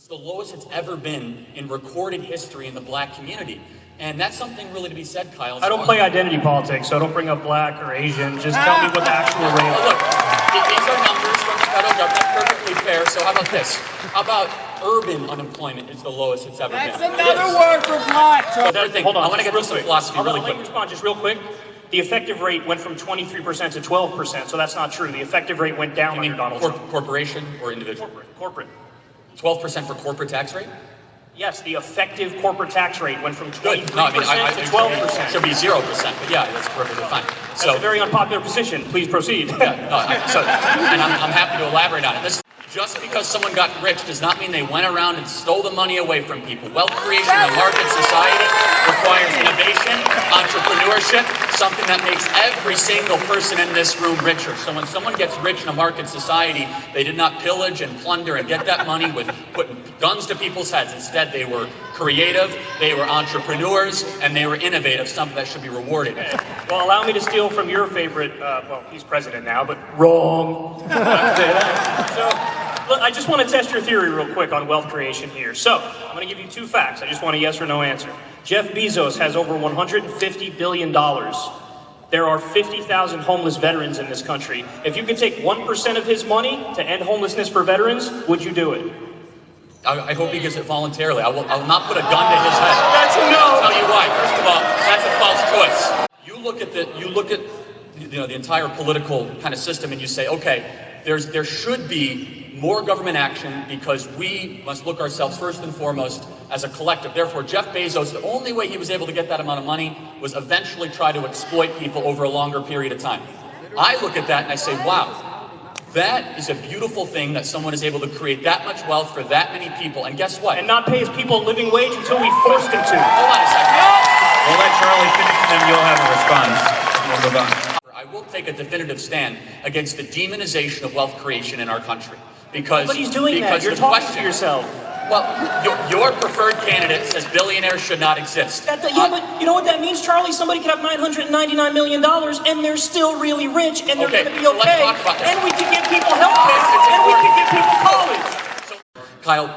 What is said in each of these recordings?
the lowest it's ever been in recorded history in the black community. And that's something really to be said, Kyle. I don't play identity politics, so don't bring up black or Asian. Just tell me what the actual rate is. Look, these are numbers from the federal government, perfectly fair. So how about this? How about urban unemployment is the lowest it's ever That's been? another word for black. Hold on, I want to get to some philosophy really quick. Let me respond just real quick. The effective rate went from 23% to 12%, so that's not true. The effective rate went down under Donald Trump. Corporation or individual? Corporate. 12% for corporate tax rate? Yes, the effective corporate tax rate went from 23% Good. No, I mean, to 12%. It should be 0%, but yeah, that's perfectly fine. That's a very unpopular position. Please proceed. And I'm happy to elaborate on it. Just because someone got rich does not mean they went around and stole the money away from people. Wealth creation in a market society requires innovation, entrepreneurship, something that makes every single person in this room richer. So when someone gets rich in a market society, they did not pillage and plunder and get that money with putting guns to people's heads. Instead, they were creative, they were entrepreneurs, and they were innovative, something that should be rewarded. Well, allow me to steal from your favorite, well, he's president now, but wrong. So, look, I just want to test your theory real quick on wealth creation here. So, I'm going to give you two facts. I just want a yes or no answer. Jeff Bezos has over $150 billion. There are 50,000 homeless veterans in this country. If you could take 1% of his money to end homelessness for veterans, would you do it? I hope he gives it voluntarily. I will not put a gun to his head. That's a no. I'll tell you why. First of all, that's a false choice. You look at the entire political kind of system, and you say, okay, there should be more government action because we must look ourselves first and foremost as a collective. Therefore, Jeff Bezos, the only way he was able to get that amount of money was eventually try to exploit people over a longer period of time. I look at that and I say, wow. That is a beautiful thing that someone is able to create that much wealth for that many people. And guess what? And not pay his people a living wage until we forced him to. Hold on a second. We'll let Charlie finish and then you'll have a response. We'll move on. I will take a definitive stand against the demonization of wealth creation in our country. Because nobody's doing that. You're talking to yourself. Well, your preferred candidate says billionaires should not exist. But you know what that means, Charlie? Somebody could have $999 million and they're still really rich and they're going to be okay. And we can give people health care and we can give people college. So, Kyle,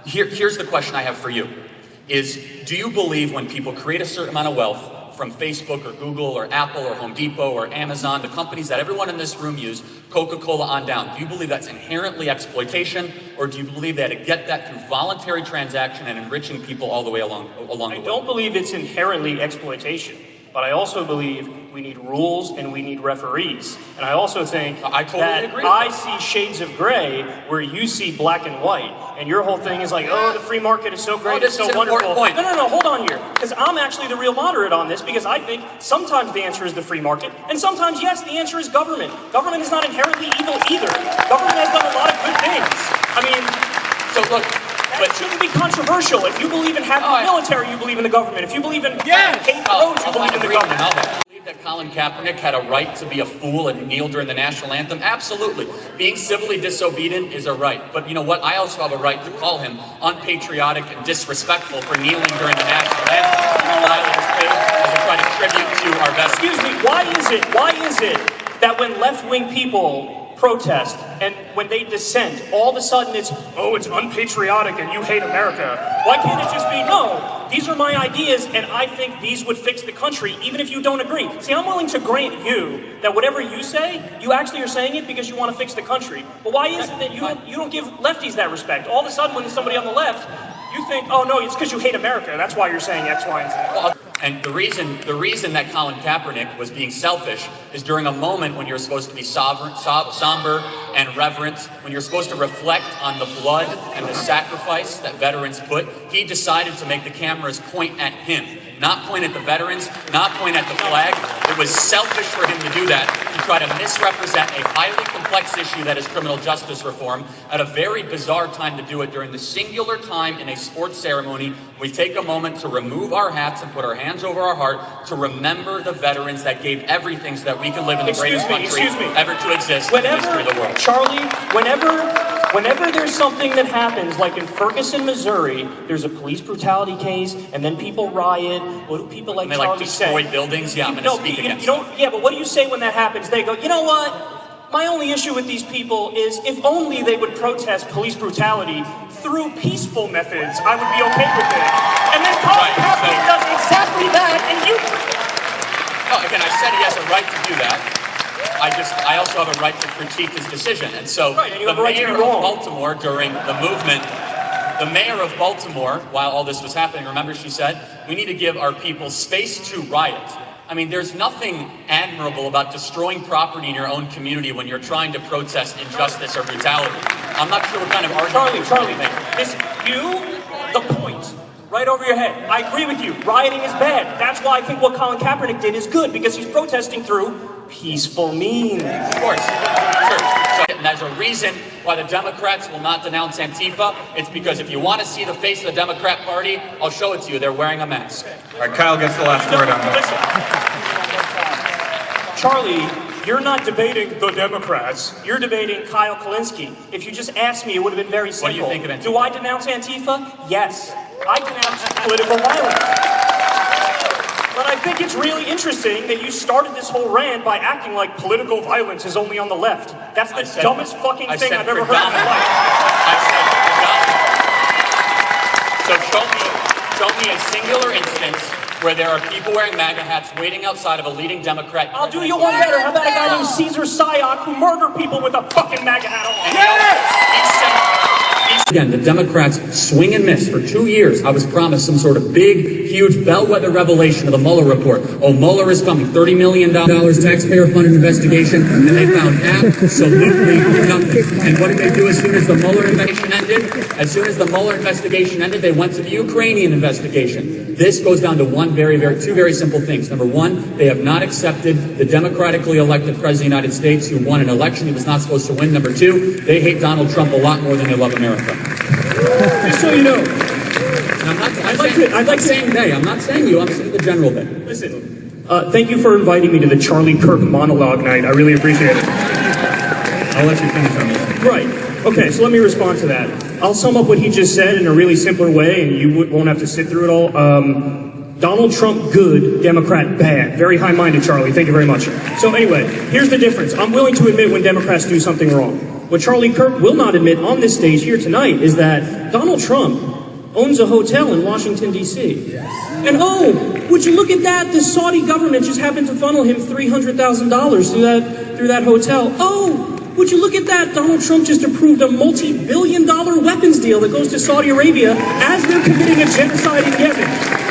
here's the question I have for you. Do you believe when people create a certain amount of wealth from Facebook or Google or Apple or Home Depot or Amazon, the companies that everyone in this room use, Coca-Cola on down, do you believe that's inherently exploitation, or do you believe they had to get that through voluntary transaction and enriching people all the way along the way? I don't believe it's inherently exploitation, but I also believe we need rules and we need referees. And I also think I see shades of gray where you see black and white. And your whole thing is like, oh, the free market is so great, it's so wonderful. Point. No, hold on here. Because I'm actually the real moderate on this, because I think sometimes the answer is the free market, and sometimes, yes, the answer is government. Government is not inherently evil either. Government has done a lot of good things. I mean, so look, but shouldn't be controversial. If you believe in having the military, you believe in the government. If you believe in hate roads, you believe in the government. I believe that Colin Kaepernick had a right to be a fool and kneel during the national anthem. Absolutely. Being civilly disobedient is a right. But you know what? I also have a right to call him unpatriotic and disrespectful for kneeling during the national anthem. I was paid as a kind of tribute to our veterans. Excuse me, why is it that when left-wing people protest and when they dissent, all of a sudden it's unpatriotic and you hate America? Why can't it just be, no, these are my ideas and I think these would fix the country even if you don't agree? See, I'm willing to grant you that whatever you say, you actually are saying it because you want to fix the country. But why is it that you don't give lefties that respect? All of a sudden when there's somebody on the left, you think, oh no, it's because you hate America. That's why you're saying X, Y, and Z. And the reason that Colin Kaepernick was being selfish is during a moment when you're supposed to be somber and reverent, when you're supposed to reflect on the blood and the sacrifice that veterans put, he decided to make the cameras point at him. Not point at the veterans, not point at the flag. It was selfish for him to do that, to try to misrepresent a highly complex issue that is criminal justice reform at a very bizarre time to do it during the singular time in a sports ceremony. We take a moment to remove our hats and put our hands over our heart to remember the veterans that gave everything so that we can live in the greatest country ever to exist in the history of the world. Charlie, whenever there's something that happens, like in Ferguson, Missouri, there's a police brutality case, and then people riot. What do people like Charlie say? Destroy buildings? Yeah, I'm going to speak against that. Yeah, but what do you say when that happens? They go, you know what? My only issue with these people is if only they would protest police brutality through peaceful methods, I would be okay with it. And then Colin Kaepernick does exactly that, and you... Oh, again, I said he has a right to do that. I also have a right to critique his decision. And so right, and the mayor of Baltimore during the movement, the mayor of Baltimore, while all this was happening, remember she said, we need to give our people space to riot. I mean, there's nothing admirable about destroying property in your own community when you're trying to protest injustice or brutality. I'm not sure what kind of argument Charlie, this, the point, right over your head. I agree with you. Rioting is bad. That's why I think what Colin Kaepernick did is good, because he's protesting through peaceful means. Of course. Sure. And there's a reason why the Democrats will not denounce Antifa. It's because if you want to see the face of the Democrat Party, I'll show it to you. They're wearing a mask. All right, Kyle gets the last word on this. Charlie, you're not debating the Democrats. You're debating Kyle Kulinski. If you just asked me, it would have been very simple. What do you think of Antifa? Do I denounce Antifa? Yes. I denounce political violence. But I think it's really interesting that you started this whole rant by acting like political violence is only on the left. That's the dumbest fucking thing I've ever heard in my life. So show me a singular instance where there are people wearing MAGA hats waiting outside of a leading Democrat. I'll do you one better. How about a guy named Caesar Sayoc who murdered people with a fucking MAGA hat on? Yes! Again, the Democrats swing and miss. For 2 years, I was promised some sort of big, huge bellwether revelation of the Mueller report. Oh, Mueller is coming. $30 million taxpayer-funded investigation, and they found absolutely nothing. And what did they do as soon as the Mueller investigation ended? As soon as the Mueller investigation ended, they went to the Ukrainian investigation. This goes down to two very simple things. Number one, they have not accepted the democratically elected president of the United States who won an election he was not supposed to win. Number two, they hate Donald Trump a lot more than they love America. Just so you know, I'm not saying you, I'm saying the general thing. Listen, thank you for inviting me to the Charlie Kirk monologue night. I really appreciate it. I'll let you finish on this. Right. Okay, so let me respond to that. I'll sum up what he just said in a really simpler way, and you won't have to sit through it all. Donald Trump, good. Democrat, bad. Very high-minded, Charlie. Thank you very much. So anyway, here's the difference. I'm willing to admit when Democrats do something wrong. What Charlie Kirk will not admit on this stage here tonight is that Donald Trump owns a hotel in Washington, D.C. Yes. And oh, would you look at that? The Saudi government just happened to funnel him $300,000 through that hotel. Oh, would you look at that? Donald Trump just approved a multi-billion-dollar weapons deal that goes to Saudi Arabia as they're committing a genocide in Yemen.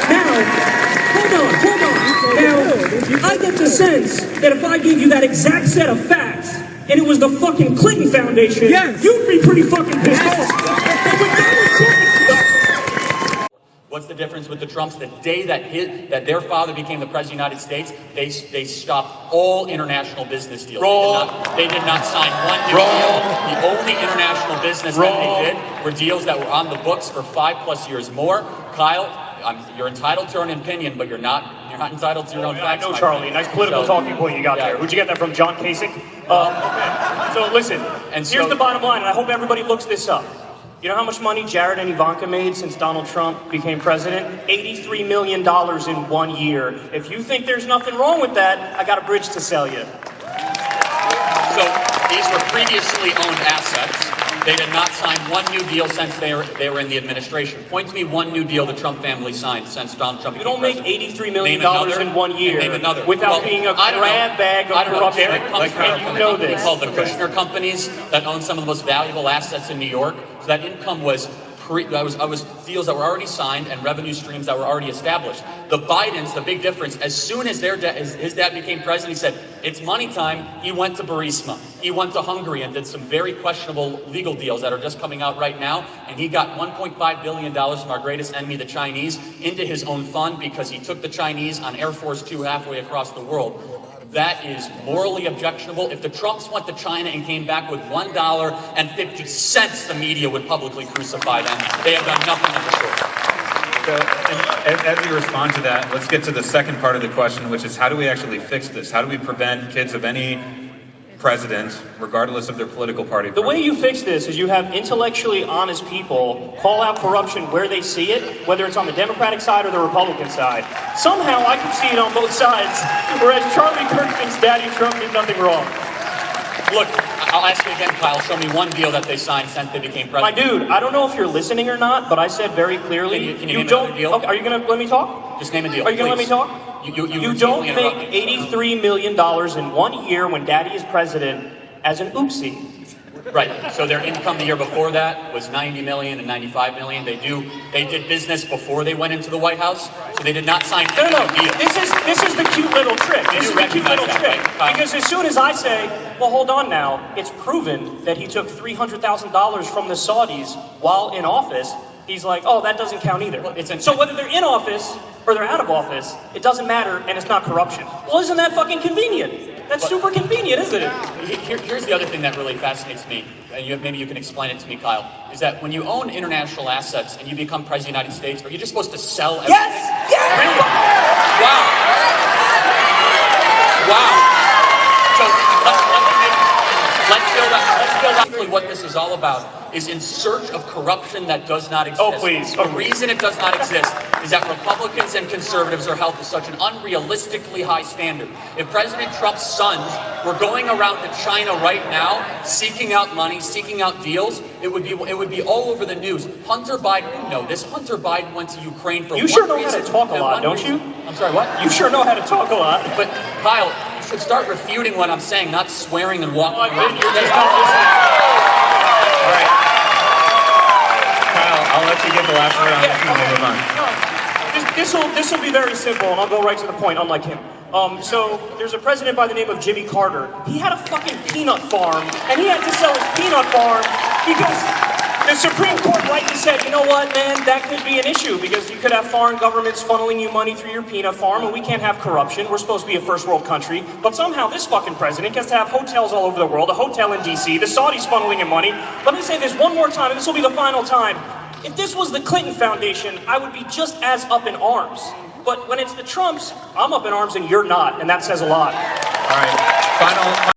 Now, hold on. Now, I get the sense that if I gave you that exact set of facts, and it was the fucking Clinton Foundation, you'd be pretty fucking pissed off. What's the difference with the Trumps? The day that their father became the president of the United States, they stopped all international business deals. They did not sign one new deal. The only international business that they did were deals that were on the books for 5+ years more. Kyle, you're entitled to an opinion, but you're not entitled to your own facts. I know, Charlie. Nice political talking point you got there. Who'd you get that from? John Kasich? Okay. So listen, here's the bottom line, and I hope everybody looks this up. You know how much money Jared and Ivanka made since Donald Trump became president? $83 million in 1 year. If you think there's nothing wrong with that, I got a bridge to sell you. So these were previously owned assets. They did not sign one new deal since they were in the administration. Point to me one new deal the Trump family signed since Donald Trump became president. You don't make $83 million in 1 year without being a grab bag of corruption. And you know this. Called the Kushner companies that own some of the most valuable assets in New York. So that income was deals that were already signed and revenue streams that were already established. The Bidens, the big difference, as soon as his dad became president, he said, it's money time. He went to Burisma. He went to Hungary and did some very questionable legal deals that are just coming out right now. And he got $1.5 billion from our greatest enemy, the Chinese, into his own fund because he took the Chinese on Air Force 2 halfway across the world. That is morally objectionable. If the Trumps went to China and came back with $1.50, the media would publicly crucify them. They have done nothing of the sort. So, as we respond to that, let's get to the second part of the question, which is how do we actually fix this? How do we prevent kids of any president, regardless of their political party? The way you fix this is you have intellectually honest people call out corruption where they see it, whether it's on the Democratic side or the Republican side. Somehow I can see it on both sides, whereas Charlie Kirk thinks Daddy Trump did nothing wrong. Look, I'll ask you again, Kyle. Show me one deal that they signed since they became My president. dude, I don't know if you're listening or not, but I said very clearly, Can you name don't. another deal? Okay, are you gonna let me talk? Just name a deal. Are you gonna let me please. talk? You You routinely don't interrupt make me. $83 million in 1 year when Daddy is president as an oopsie. Right. So their income the year before that was 90 million and 95 million. They did business before they went into the White House, so they did not sign No, any no, deal. this is the cute little trick. This is the cute recognize little that, trick. right, Kyle? Because as soon as I say, well, hold on now, it's proven that he took $300,000 from the Saudis while in office, he's like, oh, that doesn't count either. So whether they're in office or they're out of office, it doesn't matter, and it's not corruption. Well, isn't that fucking convenient? That's super convenient, isn't it? Here's the other thing that really fascinates me, and maybe you can explain it to me, Kyle, is that when you own international assets and you become president of the United States, are you just supposed to sell everything? Yes! Yes! Really? Wow. Wow. So let's build up. What this is all about is in search of corruption that does not exist. Oh, please. The reason it does not exist is that Republicans and conservatives are held to such an unrealistically high standard. If President Trump's sons were going around to China right now, seeking out money, seeking out deals, it would be all over the news. Hunter Biden, you know this. Hunter Biden went to Ukraine for You one sure know reason how to talk a and lot, one don't reason. you? I'm sorry, what? You sure know how to talk a lot. But Kyle, you should start refuting what I'm saying, not swearing and walking around. You're just not listening. All right. Kyle, I'll let you get the last word on this and we'll move on. This will be very simple, and I'll go right to the point, unlike him. So there's a president by the name of Jimmy Carter. He had a fucking peanut farm, and he had to sell his peanut farm because the Supreme Court rightly said, you know what, man, that could be an issue because you could have foreign governments funneling you money through your peanut farm, and we can't have corruption. We're supposed to be a first world country, but somehow this fucking president gets to have hotels all over the world, a hotel in D.C., the Saudis funneling him money. Let me say this one more time, and this will be the final time. If this was the Clinton Foundation, I would be just as up in arms. But when it's the Trumps, I'm up in arms and you're not, and that says a lot. All right. Final